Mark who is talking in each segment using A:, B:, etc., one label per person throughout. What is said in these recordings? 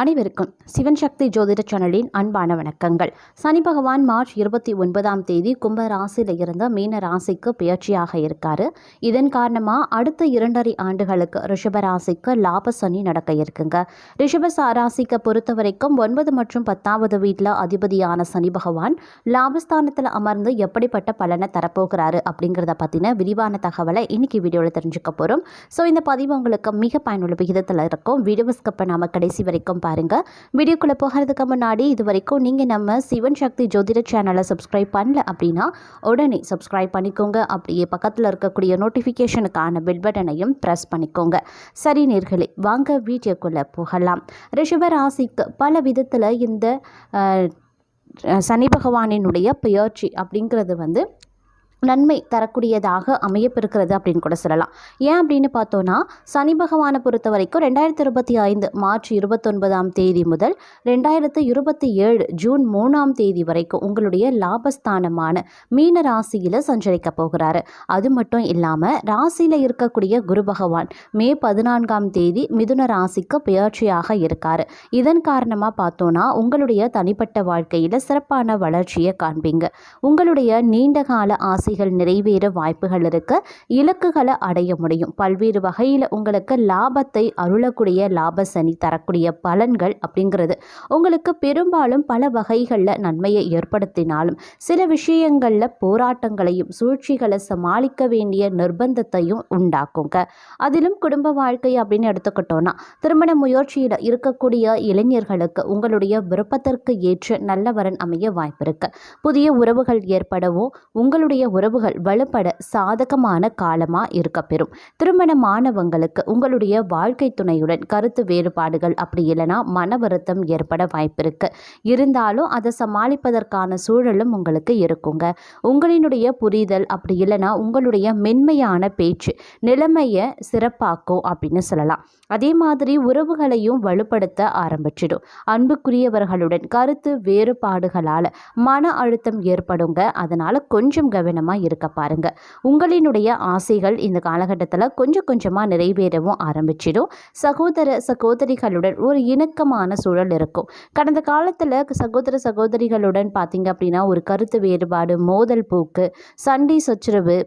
A: அனைவருக்கும் சிவன் சக்தி ஜோதிட சேனலின் அன்பான வணக்கங்கள். சனி பகவான் மார்ச் 29ஆம் தேதி கும்ப ராசியில் இருந்து மீன ராசிக்கு பெயர்ச்சியாக இருக்காரு. இதன் காரணமாக அடுத்த 2.5 ஆண்டுகளுக்கு ரிஷப ராசிக்கு லாப சனி நடக்க இருக்குங்க. ரிஷப ராசிக்கு பொறுத்த வரைக்கும் 9 மற்றும் 10வது வீட்டில் அதிபதியான சனி பகவான் லாபஸ்தானத்தில் அமர்ந்து எப்படிப்பட்ட பலனை தரப்போகிறாரு அப்படிங்கிறத பற்றின விரிவான தகவலை இன்னைக்கு வீடியோவில் தெரிஞ்சுக்க போகிறோம். ஸோ இந்த பதிவு உங்களுக்கு மிக பயனுள்ள விகிதத்தில் இருக்கும். வீடியோ ஸ்கிப் பண்ணாமல் கடைசி வரைக்கும் பாருங்க. வீடியோக்குள்ள போகிறதுக்கு முன்னாடி இது வரைக்கும் நீங்க நம்ம சிவன் சக்தி ஜோதிட சேனலை சப்ஸ்கிரைப் பண்ணல அப்படின்னா உடனே சப்ஸ்கிரைப் பண்ணிக்கோங்க. அப்படியே பக்கத்தில் இருக்கக்கூடிய நோட்டிஃபிகேஷனுக்கான பெல் பட்டனையும் ப்ரெஸ் பண்ணிக்கோங்க. சரி நேர்களே, வாங்க வீடியோக்குள்ள போகலாம். ரிஷப ராசிக்கு பல விதத்தில் இந்த சனி பகவானினுடைய பெயர்ச்சி அப்படிங்கிறது நன்மை தரக்கூடியதாக அமையப்பெறுகிறது அப்படின்னு கூட சொல்லலாம். ஏன் அப்படின்னு பார்த்தோன்னா, சனி பகவானை பொறுத்த வரைக்கும் 2025 மார்ச் 29ஆம் தேதி முதல் 2027 ஜூன் 3ஆம் தேதி வரைக்கும் உங்களுடைய லாபஸ்தானமான மீன ராசியில் சஞ்சரிக்க போகிறாரு. அது மட்டும் இல்லாமல் ராசியில் இருக்கக்கூடிய குரு பகவான் மே 14ஆம் தேதி மிதுன ராசிக்கு பெயர்ச்சியாக இருக்கார். இதன் காரணமாக பார்த்தோன்னா உங்களுடைய தனிப்பட்ட வாழ்க்கையில் சிறப்பான வளர்ச்சியை காண்பீங்க. உங்களுடைய நீண்டகால ஆசைகள் நிறைவேற வாய்ப்புகள் இருக்கு. இலக்குகளை அடைய முடியும். பல்வேறு வகையில் உங்களுக்கு லாபத்தை அருளக்கூடிய லாப சனி தரக்கூடிய பலன்கள் அப்படிங்கிறது உங்களுக்கு பெரும்பாலும் பல வகைகளில் நன்மையை ஏற்படுத்தினாலும் சில விஷயங்களில் போராட்டங்களையும் சூழ்ச்சிகளை சமாளிக்க வேண்டிய நிர்பந்தத்தையும் உண்டாக்குங்க. அதிலும் குடும்ப வாழ்க்கை அப்படின்னு எடுத்துக்கிட்டோன்னா, திருமண முயற்சியில் இருக்கக்கூடிய இளைஞர்களுக்கு உங்களுடைய விருப்பத்திற்கு ஏற்ற நல்ல வரன் அமைய வாய்ப்பு இருக்கு. புதிய உறவுகள் ஏற்படவும் உங்களுடைய உறவுகள் வலுப்பட சாதகமான காலமாக இருக்கப்பெறும். திருமணமானவங்களுக்கு உங்களுடைய வாழ்க்கை துணையுடன் கருத்து வேறுபாடுகள் அப்படி இல்லைனா மன வருத்தம் ஏற்பட வாய்ப்பு இருக்கு. இருந்தாலும் அதை சமாளிப்பதற்கான சூழலும் உங்களுக்கு இருக்குங்க. உங்களினுடைய புரிதல் அப்படி இல்லைனா உங்களுடைய மென்மையான பேச்சு நிலைமையை சிறப்பாக்கும் அப்படின்னு சொல்லலாம். அதே மாதிரி உறவுகளையும் வலுப்படுத்த ஆரம்பிச்சிடும். அன்புக்குரியவர்களுடன் கருத்து வேறுபாடுகளால் மன அழுத்தம் ஏற்படுங்க. அதனால கொஞ்சம் கவனமாக இருக்க பாருங்க. உங்களினுடைய ஆசைகள் இந்த காலகட்டத்தில் கொஞ்சம் கொஞ்சமாக நிறைவேறவும் ஆரம்பிச்சிடும். சகோதரிகளுடன் ஒரு இணக்கமான சூழல் இருக்கும். கடந்த காலத்தில் சகோதரிகளுடன் பார்த்தீங்க அப்படின்னா ஒரு கருத்து வேறுபாடு, மோதல் போக்கு, சண்டை சச்சரவு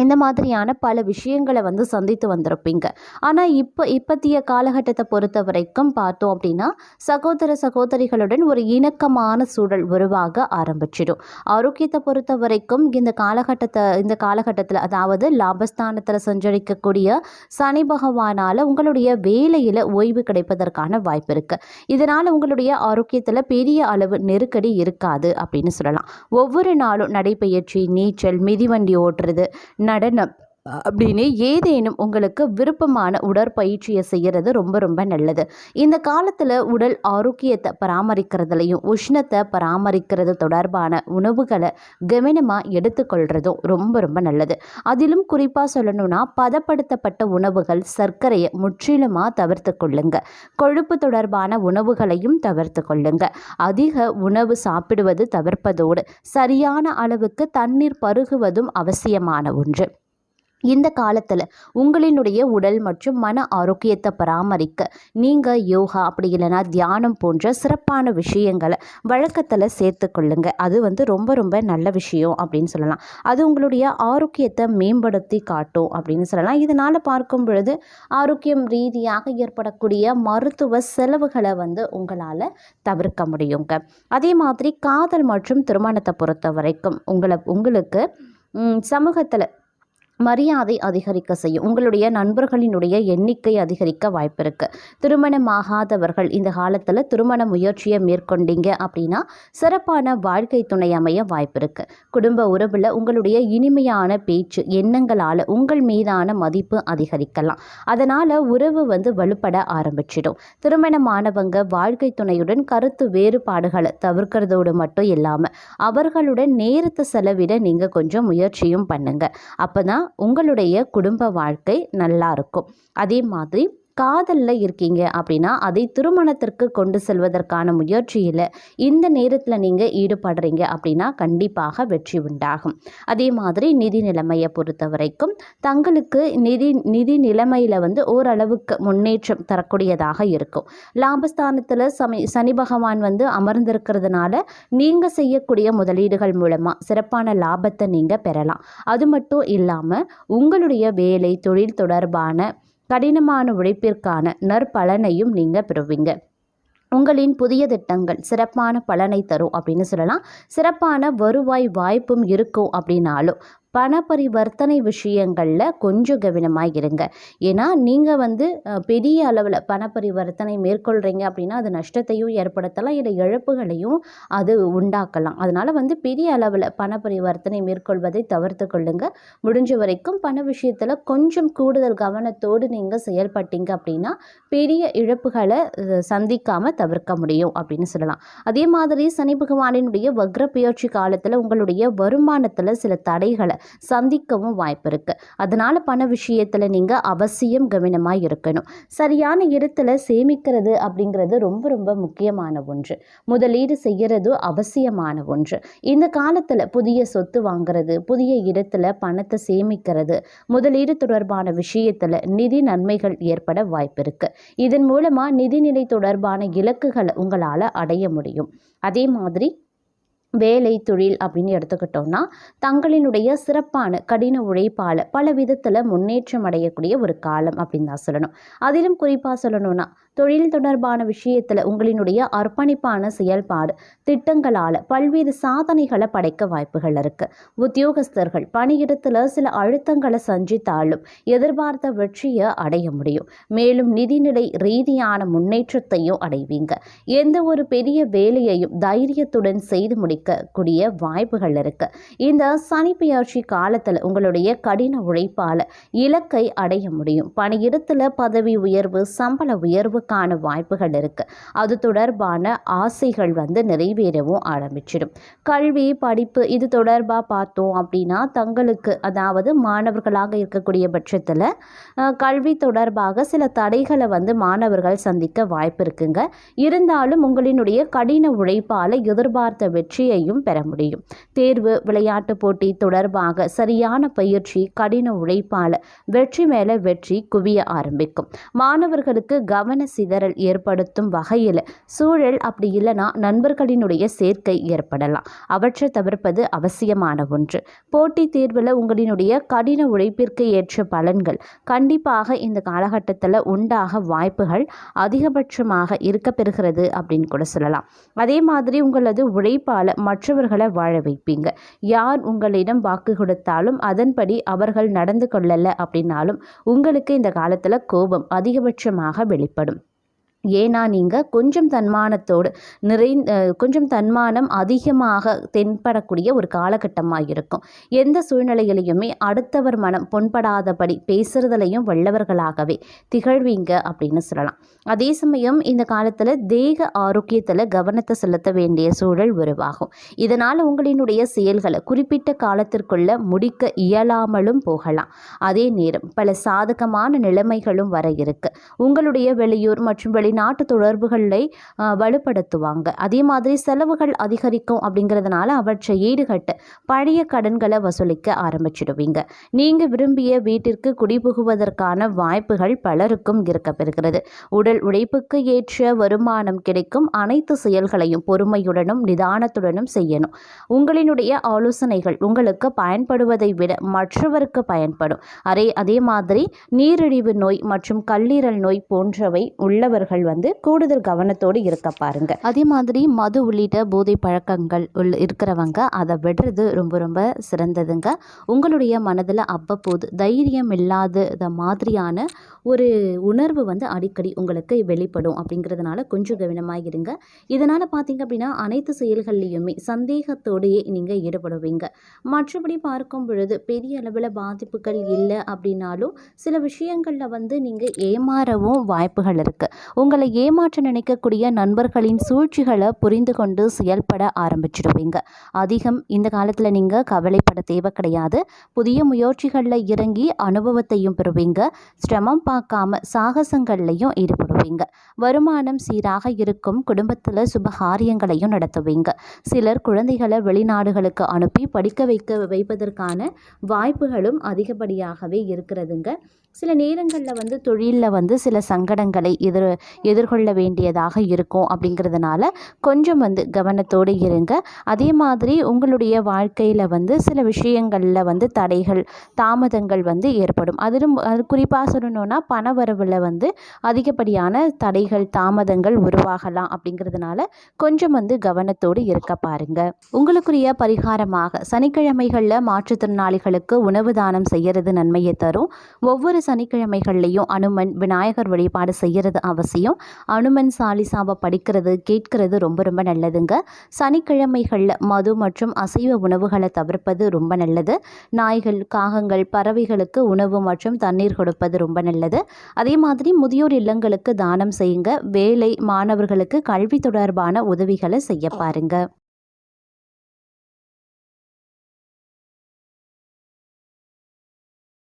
A: இந்த மாதிரியான பல விஷயங்களை சந்தித்து வந்திருப்பீங்க. ஆனால் இப்பத்திய காலகட்டத்தை பொறுத்த வரைக்கும் பார்த்தோம் அப்படின்னா சகோதரிகளுடன் ஒரு இணக்கமான சூழல் உருவாக ஆரம்பிச்சிடும். ஆரோக்கியத்தை பொறுத்த வரைக்கும் இந்த காலகட்டத்தில் அதாவது லாபஸ்தானத்தில் சஞ்சரிக்கக்கூடிய சனி பகவானால் உங்களுடைய வேலையில் ஓய்வு கிடைப்பதற்கான வாய்ப்பு இருக்கு. இதனால் உங்களுடைய ஆரோக்கியத்தில் பெரிய அளவு நெருக்கடி இருக்காது அப்படின்னு சொல்லலாம். ஒவ்வொரு நாளும் நடைப்பயிற்சி, நீச்சல், மிதிவண்டி ஓட்டுறது, நடனம் அப்படின்னு ஏதேனும் உங்களுக்கு விருப்பமான உடற்பயிற்சியை செய்கிறது ரொம்ப ரொம்ப நல்லது. இந்த காலத்தில் உடல் ஆரோக்கியத்தை பராமரிக்கிறதுலையும் உஷ்ணத்தை பராமரிக்கிறது தொடர்பான உணவுகளை கவனமாக எடுத்துக்கொள்கிறதும் ரொம்ப ரொம்ப நல்லது. அதிலும் குறிப்பாக சொல்லணும்னா பதப்படுத்தப்பட்ட உணவுகள், சர்க்கரையை முற்றிலுமாக தவிர்த்து கொள்ளுங்க. கொழுப்பு தொடர்பான உணவுகளையும் தவிர்த்து கொள்ளுங்க. அதிக உணவு சாப்பிடுவது தவிர்ப்பதோடு சரியான அளவுக்கு தண்ணீர் பருகுவதும் அவசியமான ஒன்று. இந்த காலத்தில் உங்களினுடைய உடல் மற்றும் மன ஆரோக்கியத்தை பராமரிக்க நீங்கள் யோகா அப்படி இல்லைனா தியானம் போன்ற சிறப்பான விஷயங்களை வழக்கத்தில் சேர்த்து கொள்ளுங்க. அது ரொம்ப ரொம்ப நல்ல விஷயம் அப்படின்னு சொல்லலாம். அது உங்களுடைய ஆரோக்கியத்தை மேம்படுத்தி காட்டும் அப்படின்னு சொல்லலாம். இதனால் பார்க்கும் பொழுது ஆரோக்கியம் ரீதியாக ஏற்படக்கூடிய மருத்துவ செலவுகளை உங்களால் தவிர்க்க முடியுங்க. அதே மாதிரி காதல் மற்றும் திருமணத்தை பொறுத்த வரைக்கும் உங்களுக்கு சமூகத்தில் மரியாதை அதிகரிக்க செய்யும். உங்களுடைய நண்பர்களினுடைய எண்ணிக்கை அதிகரிக்க வாய்ப்பு இருக்கு. திருமணமாகாதவர்கள் இந்த காலத்தில் திருமண முயற்சியை மேற்கொண்டீங்க அப்படின்னா சிறப்பான வாழ்க்கை துணை அமைய வாய்ப்பு இருக்கு. குடும்ப உறவில் உங்களுடைய இனிமையான பேச்சு எண்ணங்களால் உங்கள் மீதான மதிப்பு அதிகரிக்கலாம். அதனால் உறவு வலுப்பட ஆரம்பிச்சிடும். திருமணமானவங்க வாழ்க்கை துணையுடன் கருத்து வேறுபாடுகளை தவிர்க்கிறதோடு மட்டும் இல்லாமல் அவர்களுடன் நேரத்தை செலவிட நீங்கள் கொஞ்சம் முயற்சியும் பண்ணுங்க. அப்போதான் உங்களுடைய குடும்ப வாழ்க்கை நல்லா இருக்கும். அதே மாதிரி காதலில் இருக்கீங்க அப்படின்னா அதை திருமணத்திற்கு கொண்டு செல்வதற்கான முயற்சியில் இந்த நேரத்தில் நீங்கள் ஈடுபடுறீங்க அப்படின்னா கண்டிப்பாக வெற்றி உண்டாகும். அதே மாதிரி நிதி நிலைமையை பொறுத்த வரைக்கும் தங்களுக்கு நிதி நிலைமையில் வந்து ஓரளவுக்கு முன்னேற்றம் தரக்கூடியதாக இருக்கும். லாபஸ்தானத்தில் சனி பகவான் வந்து அமர்ந்திருக்கிறதுனால நீங்கள் செய்யக்கூடிய முதலீடுகள் மூலமாக சிறப்பான லாபத்தை நீங்கள் பெறலாம். அது மட்டும் இல்லாமல் உங்களுடைய வேலை தொழில் தொடர்பான கடினமான உழைப்பிற்கான நற்பலனையும் நீங்கள் பெறுவீங்க. உங்களின் புதிய திட்டங்கள் சிறப்பான பலனை தரும் அப்படின்னு சொல்லலாம். சிறப்பான வருவாய் வாய்ப்பும் இருக்கும் அப்படின்னாலும் பண பரிவர்த்தனை விஷயங்களில் கொஞ்சம் கவனமாக இருங்க. ஏன்னா நீங்கள் வந்து பெரிய அளவில் பண பரிவர்த்தனை மேற்கொள்கிறீங்க அப்படின்னா அது நஷ்டத்தையும் ஏற்படுத்தலாம், இல்லை இழப்புகளையும் அது உண்டாக்கலாம். அதனால் வந்து பெரிய அளவில் பண பரிவர்த்தனை மேற்கொள்வதை தவிர்த்து கொள்ளுங்க. முடிஞ்ச வரைக்கும் பண விஷயத்தில் கொஞ்சம் கூடுதல் கவனத்தோடு நீங்கள் செயல்பட்டீங்க அப்படின்னா பெரிய இழப்புகளை சந்திக்காமல் தவிர்க்க முடியும் அப்படின்னு சொல்லலாம். அதே மாதிரி சனி பகவானினுடைய வக்ர பெயர்ச்சி காலத்தில் உங்களுடைய வருமானத்தில் சில தடைகளை சந்திக்கவும் வாய்ப்பு இருக்குது. அதனால் பண விஷயத்தில் நீங்கள் அவசியம் கவனமாக இருக்கணும். சரியான இடத்துல சேமிக்கிறது அப்படிங்கிறது ரொம்ப ரொம்ப முக்கியமான ஒன்று. முதலீடு செய்கிறது அவசியமான ஒன்று. இந்த காலத்தில் புதிய சொத்து வாங்கிறது, புதிய இடத்துல பணத்தை சேமிக்கிறது, முதலீடு தொடர்பான விஷயத்தில் நிதி நன்மைகள் ஏற்பட வாய்ப்பு இருக்குது. இதன் மூலமாக நிதிநிலை தொடர்பான இலக்குகளை உங்களால் அடைய முடியும். அதே மாதிரி வேலை தொழில் அப்படின்னு எடுத்துக்கிட்டோம்னா தங்களினுடைய சிறப்பான கடின உழைப்பால் பல விதத்தில் முன்னேற்றம் அடையக்கூடிய ஒரு காலம் அப்படின்னு தான் சொல்லணும். அதிலும் குறிப்பாக சொல்லணும்னா தொழில் தொடர்பான விஷயத்தில் உங்களினுடைய அர்ப்பணிப்பான செயல்பாடு திட்டங்களால் பல்வேறு சாதனைகளை படைக்க வாய்ப்புகள் இருக்குது. உத்தியோகஸ்தர்கள் பணியிடத்தில் சில அழுத்தங்களை சந்தித்தாலும் எதிர்பார்த்த வெற்றியை அடைய முடியும். மேலும் நிதிநிலை ரீதியான முன்னேற்றத்தையும் அடைவீங்க. எந்த ஒரு பெரிய வேலையையும் தைரியத்துடன் செய்து முடிக்கக்கூடிய வாய்ப்புகள் இருக்கு. இந்த சனி பெயர்ச்சி காலத்தில் உங்களுடைய கடின உழைப்பால் இலக்கை அடைய முடியும். பணியிடத்தில் பதவி உயர்வு, சம்பள உயர்வுக்கான வாய்ப்புகள் இருக்கு. அது தொடர்பான ஆசைகள் வந்து நிறைவேறவும் ஆரம்பிச்சிடும். கல்வி படிப்பு இது தொடர்பாக பார்த்தோம் அப்படின்னா தங்களுக்கு அதாவது மாணவர்களாக இருக்கக்கூடிய பட்சத்தில் கல்வி தொடர்பாக சில தடைகளை வந்து மாணவர்கள் சந்திக்க வாய்ப்பு இருக்குங்க. இருந்தாலும் உங்களினுடைய கடின உழைப்பால் எதிர்பார்த்த வெற்றியையும் பெற முடியும். தேர்வு விளையாட்டு போட்டி தொடர்பாக சரியான பயிற்சி கடின உழைப்பால் வெற்றி மேலே வெற்றி குவிய ஆரம்பிக்கும். மாணவர்களுக்கு கவன சிதறல் ஏற்படுத்தும் வகையில் சூழல் அப்படி இல்லைனா நண்பர்களினுடைய சேர்க்கை ஏற்படலாம். அவற்றை தவிர்ப்பது அவசியமான ஒன்று. போட்டித் தேர்வில் உங்களினுடைய கடின உழைப்பிற்கு ஏற்ற பலன்கள் கண்டிப்பாக இந்த காலகட்டத்தில் உண்டாக வாய்ப்புகள் அதிகபட்சமாக இருக்க பெறுகிறது அப்படின்னு கூட சொல்லலாம். அதே மாதிரி உங்களது உழைப்பால் மற்றவர்களை வாழ வைப்பீங்க. யார் உங்களிடம் வாக்கு கொடுத்தாலும் அதன்படி அவர்கள் நடந்து கொள்ளலை அப்படின்னாலும் உங்களுக்கு இந்த காலத்தில் கோபம் அதிகபட்சமாக வெளிப்படும். ஏன்னா நீங்கள் கொஞ்சம் தன்மானத்தோடு கொஞ்சம் தன்மானம் அதிகமாக தென்படக்கூடிய ஒரு காலகட்டமாக இருக்கும். எந்த சூழ்நிலையிலையுமே அடுத்தவர் மனம் புண்படாதபடி பேசுறதுலையும் வல்லவர்களாகவே திகழ்வீங்க அப்படின்னு சொல்லலாம். அதே சமயம் இந்த காலத்தில் தேக ஆரோக்கியத்தில் கவனத்தை செலுத்த வேண்டிய சூழல் உருவாகும். இதனால் உங்களினுடைய செயல்களை குறிப்பிட்ட காலத்திற்குள்ள முடிக்க இயலாமலும் போகலாம். அதே நேரம் பல சாதகமான நிலைமைகளும் வர இருக்கு. உங்களுடைய வெளியூர் மற்றும் வெளிநாட்டு தொடர்புகளை வலுப்படுத்துவாங்க. அதே மாதிரி செலவுகள் அதிகரிக்கும் அப்படிங்கிறதுனால அவற்றை ஈடுகட்ட பழைய கடன்களை வசூலிக்க ஆரம்பிச்சிடுவீங்க. நீங்கள் விரும்பிய வீட்டிற்கு குடிபுகுவதற்கான வாய்ப்புகள் பலருக்கும் இருக்கப்பெறுகிறது. உடல் உழைப்புக்கு ஏற்ற வருமானம் கிடைக்கும். அனைத்து செயல்களையும் பொறுமையுடனும் நிதானத்துடனும் செய்யணும். உங்களினுடைய ஆலோசனைகள் உங்களுக்கு பயன்படுவதை விட மற்றவருக்கு பயன்படும். அதே மாதிரி நீரிழிவு நோய் மற்றும் கல்லீரல் நோய் போன்றவை உள்ளவர்கள் வந்து கூடுதல் கவனத்தோடு இருக்க பாருங்க. அதே மாதிரி மது உள்ளிட்ட போதை பழக்கங்கள் இருக்கிறவங்க அதை விடுறது ரொம்ப ரொம்ப சிறந்ததுங்க. உங்களுடைய மனதில் அவ்வப்போது தைரியம் இல்லாத மாதிரியான ஒரு உணர்வு வந்து அடிக்கடி உங்களுக்கு வெளிப்படும். அப்படிங்கிறதுனால கொஞ்சம் கவனமாக இருங்க. இதனால் பார்த்தீங்க அப்படின்னா அனைத்து செயல்கள்லையுமே சந்தேகத்தோடையே நீங்கள் ஈடுபடுவீங்க. மற்றபடி பார்க்கும் பொழுது பெரிய அளவில் பாதிப்புகள் இல்லை அப்படின்னாலும் சில விஷயங்களில் வந்து நீங்கள் ஏமாறவும் வாய்ப்புகள் இருக்குது. உங்களை ஏமாற்ற நினைக்கக்கூடிய நண்பர்களின் சூழ்ச்சிகளை புரிந்து கொண்டு செயல்பட ஆரம்பிச்சிடுவீங்க. அதிகம் இந்த காலத்தில் நீங்கள் கவலைப்பட தேவை கிடையாது. புதிய முயற்சிகளில் இறங்கி அனுபவத்தையும் பெறுவீங்க. சிரமம் பார்க்காம சாகசங்கள்லையும் ஈடுபடுவீங்க. வருமானம் சீராக இருக்கும். குடும்பத்தில் சுபகாரியங்களையும் நடத்துவீங்க. சிலர் குழந்தைகளை வெளிநாடுகளுக்கு அனுப்பி படிக்க வைப்பதற்கான வாய்ப்புகளும் அதிகப்படியாகவே இருக்கிறதுங்க. சில நேரங்களில் தொழிலில் சில சங்கடங்களை எதிர்கொள்ள வேண்டியதாக இருக்கும். அப்படிங்கிறதுனால கொஞ்சம் கவனத்தோடு இருங்க. அதே மாதிரி உங்களுடைய வாழ்க்கையில் சில விஷயங்களில் தடைகள் தாமதங்கள் ஏற்படும். அதிலும் அது குறிப்பாக சொல்லணுன்னா பணவரவில் அதிகப்படியான தடைகள் தாமதங்கள் உருவாகலாம். அப்படிங்கிறதுனால கொஞ்சம் கவனத்தோடு இருக்க பாருங்க. உங்களுக்குரிய பரிகாரமாக சனிக்கிழமைகளில் மாற்றுத்திறனாளிகளுக்கு உணவு தானம் செய்கிறது நன்மையை தரும். ஒவ்வொரு சனிக்கிழமைகள்லையும் அனுமன் விநாயகர் வழிபாடு செய்கிறது அவசியம். அனுமன் சாலிசாவை படிக்கிறது கேட்கிறது ரொம்ப ரொம்ப நல்லதுங்க. சனிக்கிழமைகளில் மது மற்றும் அசைவ உணவுகளை தவிர்ப்பது ரொம்ப நல்லது. நாய்கள் காகங்கள் பறவைகளுக்கு உணவு மற்றும் தண்ணீர் கொடுப்பது ரொம்ப நல்லது. அதே மாதிரி முதியோர் இல்லங்களுக்கு தானம் செய்யுங்க. வேலை மாணவர்களுக்கு கல்வி தொடர்பான உதவிகளை செய்ய பாருங்க.